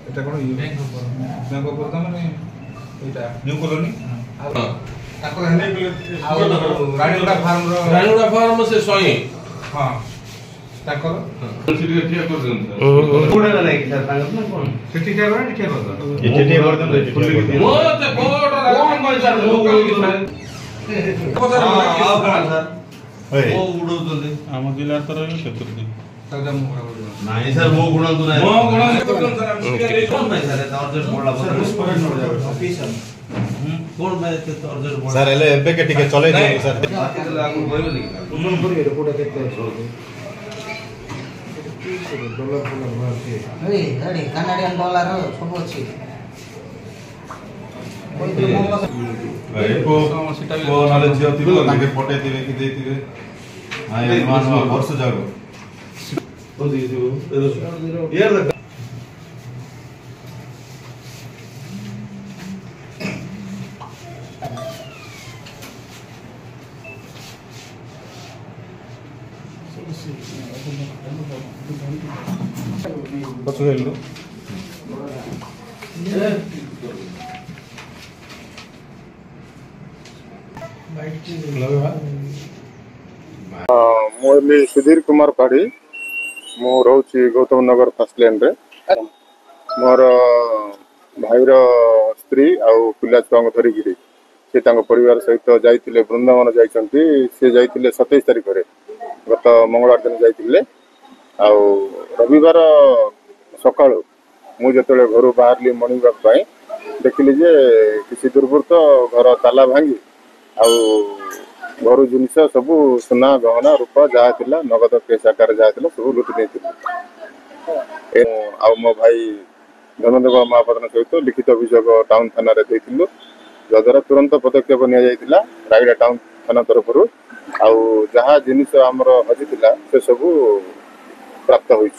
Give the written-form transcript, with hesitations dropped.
এটা কোন bank of Baroda মানে এটা নিউ কলোনি ତାଙ୍କର ହେଲେ ଆଉ ରାଣୀଗୁଡ଼ା ଫାର୍ମ ସେ ସଇ ହଁ ତାଙ୍କର ସେଠି ଠିଆ କରିଦିଅନ୍ତୁ କୋଡା ନାହିଁ କି ସାର୍ ତାଙ୍କର ନା କୋଣ ସେଠି ଠିଆ କର ଠିଆ କର ଏଠି ଠିଆ କରିଦିଅନ୍ତୁ ଏଠି ଠିଆ କରିଦିଅନ୍ତୁ ମୋ ତେ କୋଡ ରାଗନ କହି ସାର୍ ମୁଁ କାଲି ସାର୍ ଓ ଉଡଉଛନ୍ତି ଆମ ଜିଲ୍ଲା ତର ଚତୁର୍ଥୀ नहीं सर वो गुण तो नहीं वो गुण कौन भाई सर अर्जेंट बोला कौन भाई तो अर्जेंट बोला सर एले एबे के टिके चले जे सर लागू होइबो नहीं करी रिपोर्ट केते डॉलर भारतीय ए गाड़ी कनाडियन डॉलर सब अछि भाई को नॉलेज थिबो के पटे दिबे कि देथिबे हां मान वर्ष जागो यार सुधीर कुमार पाढ़ी मु रोची गौतम नगर फर्स्ट लाइन रे मोर भाईर स्त्री आउ पिला छुआ धरिकी से परिवार सहित जाइए वृंदावन जाइए सी जाइए 27 तारिख रे गत मंगलवार दिन जाइए आउ रविवार सका मुझे घर बाहर मॉर्निंग वॉक देखिली जे किसी दुर्वृत्त घर ताला भांगी आउ घर जिनस सब सुना गहना रूपा जहाँ थिला नगद केस आकार जहाँ थिला सब लुटि नहीं आउ मो भाई धनदेव महापात्र सहित लिखित अभियोग टाउन थाना देथिलु जद्वारा तुरंत पदक्षेप निया जाइतिला रायगड़ा टाउन थाना तरफ आउ जहाँ जिनिस आमर हजिथिला से सब प्राप्त होइछ।